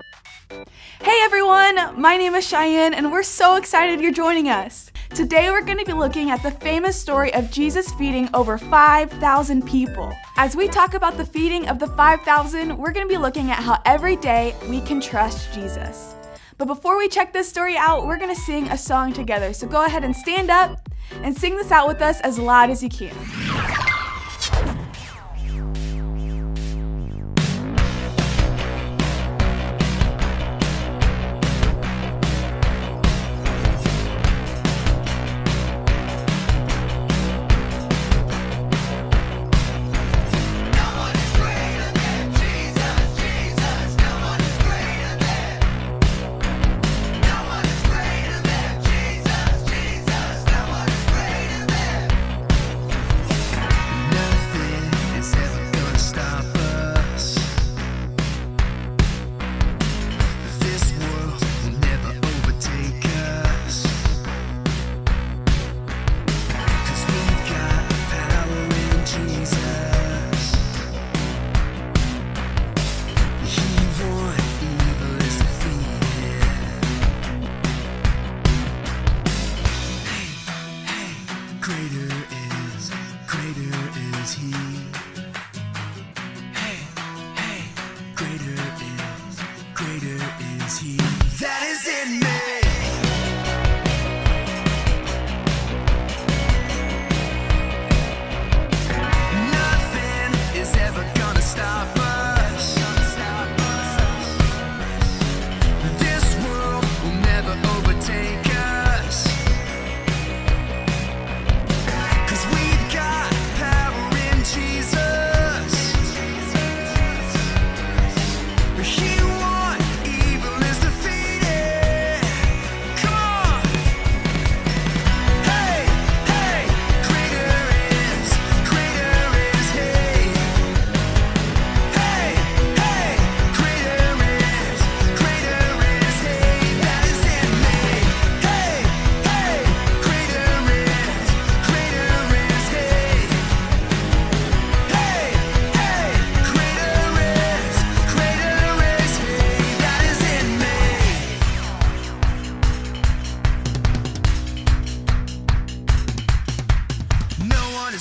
Hey everyone, my name is Cheyenne and we're so excited you're joining us. Today we're going to be looking at the famous story of Jesus feeding over 5,000 people. As we talk about the feeding of the 5,000, we're going to be looking at how every day we can trust Jesus. But before we check this story out, we're going to sing a song together. So go ahead and stand up and sing this out with us as loud as you can.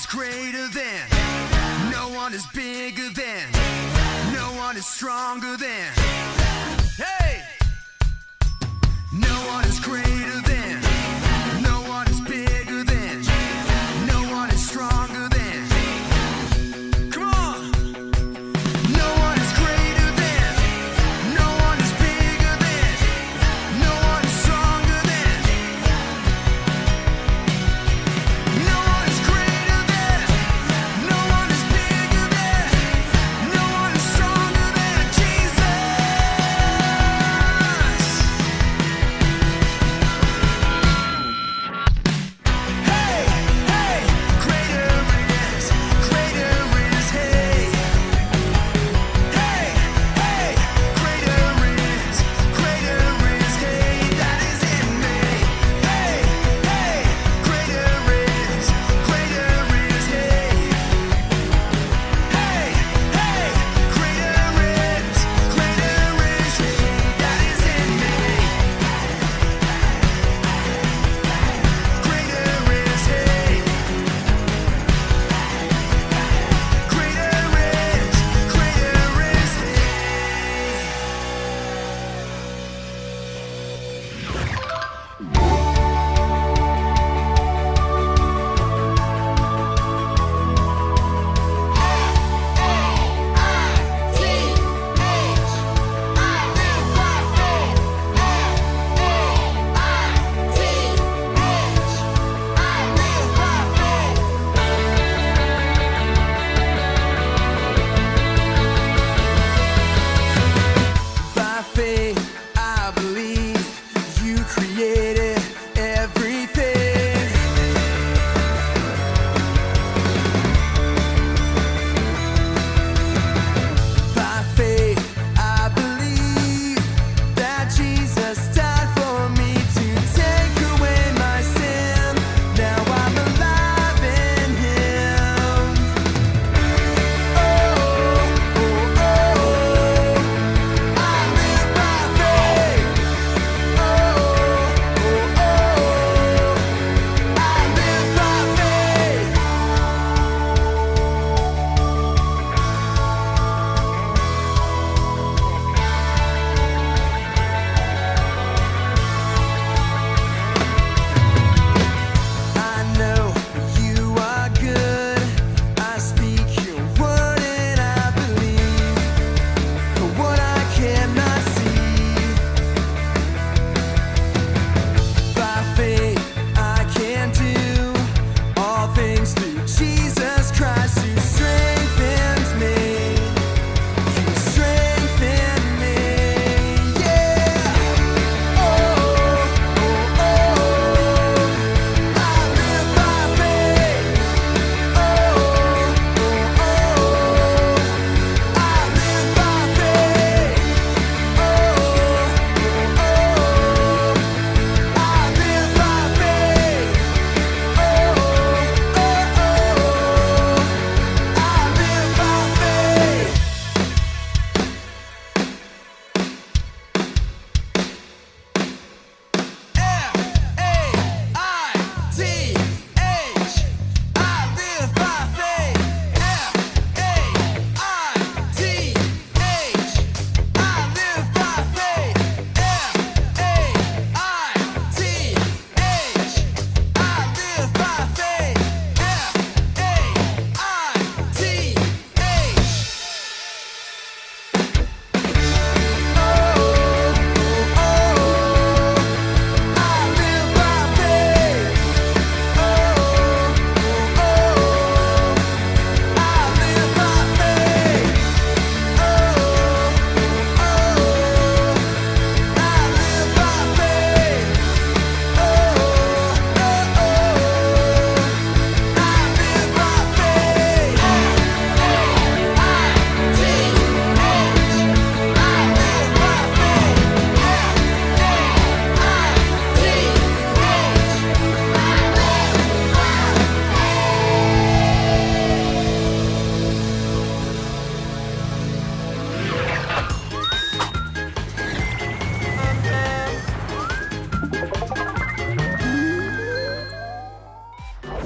Greater than, no one is bigger than, no one is stronger than, hey! No one is greater than, no one is bigger than, no one is stronger than. Come on! No one is greater than, no one is bigger than, no one is stronger than. No one is greater than, no one is bigger than, no one is stronger than Jesus.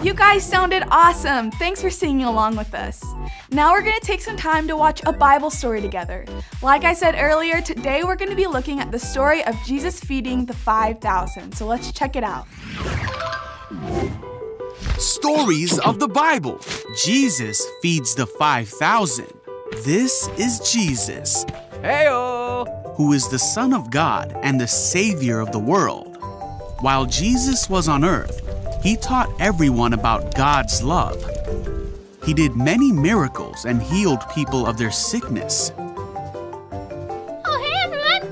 You guys sounded awesome. Thanks for singing along with us. Now we're going to take some time to watch a Bible story together. Like I said earlier, today we're going to be looking at the story of Jesus feeding the 5,000. So let's check it out. Stories of the Bible. Jesus feeds the 5,000. This is Jesus, Heyo! who is the Son of God and the Savior of the world. While Jesus was on earth, he taught everyone about God's love. He did many miracles and healed people of their sickness. Oh, hey, everyone!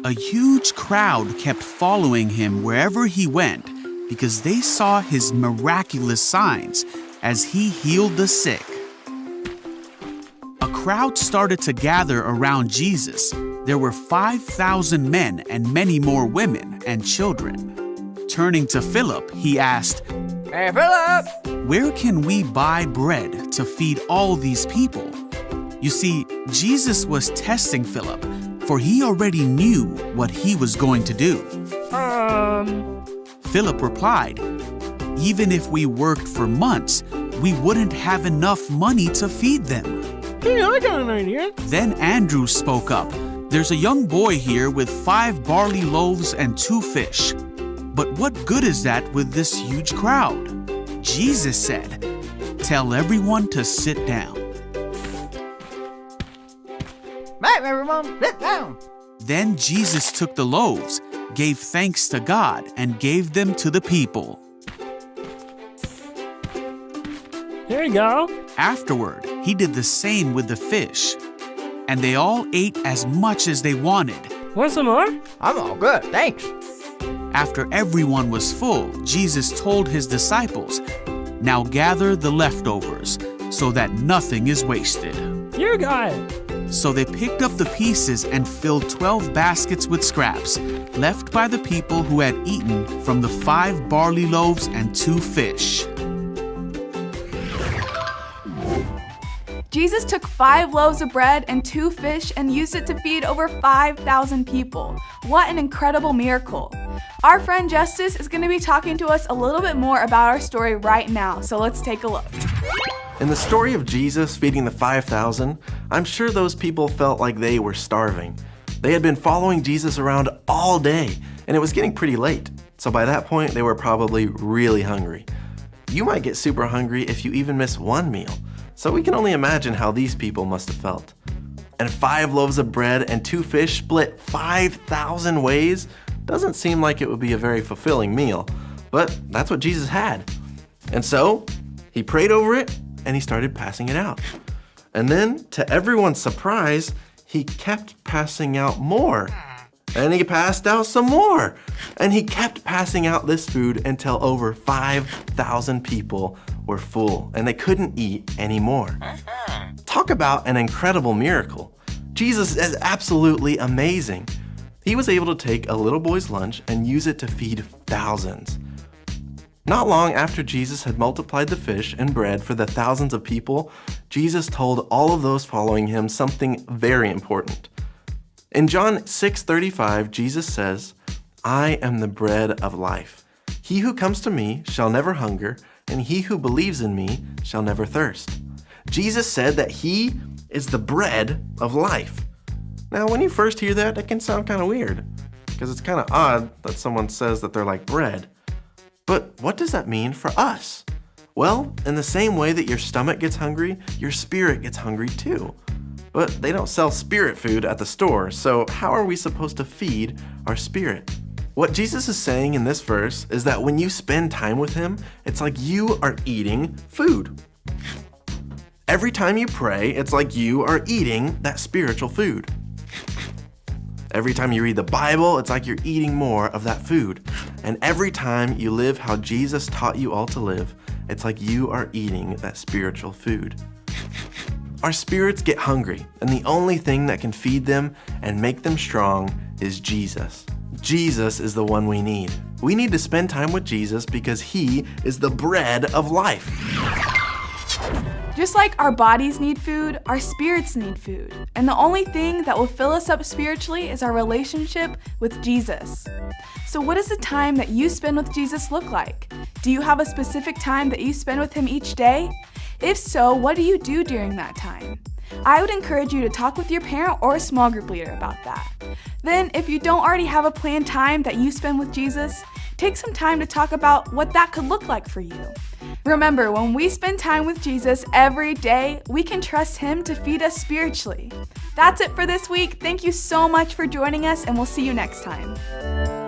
A huge crowd kept following him wherever he went because they saw his miraculous signs as he healed the sick. A crowd started to gather around Jesus. There were 5,000 men and many more women and children. Turning to Philip, he asked, Hey, Philip! "Where can we buy bread to feed all these people?" You see, Jesus was testing Philip, for he already knew what he was going to do. Philip replied, "Even if we worked for months, we wouldn't have enough money to feed them." Hey, I got an idea. Then Andrew spoke up. "There's a young boy here with 5 barley loaves and 2 fish. But what good is that with this huge crowd?" Jesus said, "Tell everyone to sit down." Right, everyone, sit down. Then Jesus took the loaves, gave thanks to God, and gave them to the people. Here you go. Afterward, he did the same with the fish. And they all ate as much as they wanted. Want some more? I'm all good, thanks. After everyone was full, Jesus told his disciples, "Now gather the leftovers, so that nothing is wasted." You got it. So they picked up the pieces and filled 12 baskets with scraps, left by the people who had eaten from the 5 barley loaves and 2 fish. Jesus took 5 loaves of bread and 2 fish and used it to feed over 5,000 people. What an incredible miracle. Our friend Justice is going to be talking to us a little bit more about our story right now, so let's take a look. In the story of Jesus feeding the 5,000, I'm sure those people felt like they were starving. They had been following Jesus around all day, and it was getting pretty late. So by that point, they were probably really hungry. You might get super hungry if you even miss one meal. So we can only imagine how these people must have felt. And 5 loaves of bread and 2 fish split 5,000 ways doesn't seem like it would be a very fulfilling meal, but that's what Jesus had. And so he prayed over it and he started passing it out. And then, to everyone's surprise, he kept passing out more. And he passed out some more. And he kept passing out this food until over 5,000 people were full and they couldn't eat anymore. Talk about an incredible miracle. Jesus is absolutely amazing. He was able to take a little boy's lunch and use it to feed thousands. Not long after Jesus had multiplied the fish and bread for the thousands of people, Jesus told all of those following him something very important. In John 6:35, Jesus says, "I am the bread of life. He who comes to me shall never hunger, and he who believes in me shall never thirst." Jesus said that he is the bread of life. Now, when you first hear that, it can sound kind of weird, because it's kind of odd that someone says that they're like bread. But what does that mean for us? Well, in the same way that your stomach gets hungry, your spirit gets hungry too. But they don't sell spirit food at the store, so how are we supposed to feed our spirit? What Jesus is saying in this verse is that when you spend time with him, it's like you are eating food. Every time you pray, it's like you are eating that spiritual food. Every time you read the Bible, it's like you're eating more of that food. And every time you live how Jesus taught you all to live, it's like you are eating that spiritual food. Our spirits get hungry, and the only thing that can feed them and make them strong is Jesus. Jesus is the one we need. We need to spend time with Jesus because he is the bread of life. Just like our bodies need food, our spirits need food. And the only thing that will fill us up spiritually is our relationship with Jesus. So what does the time that you spend with Jesus look like? Do you have a specific time that you spend with him each day? If so, what do you do during that time? I would encourage you to talk with your parent or a small group leader about that. Then, if you don't already have a planned time that you spend with Jesus, take some time to talk about what that could look like for you. Remember, when we spend time with Jesus every day, we can trust him to feed us spiritually. That's it for this week. Thank you so much for joining us, and we'll see you next time.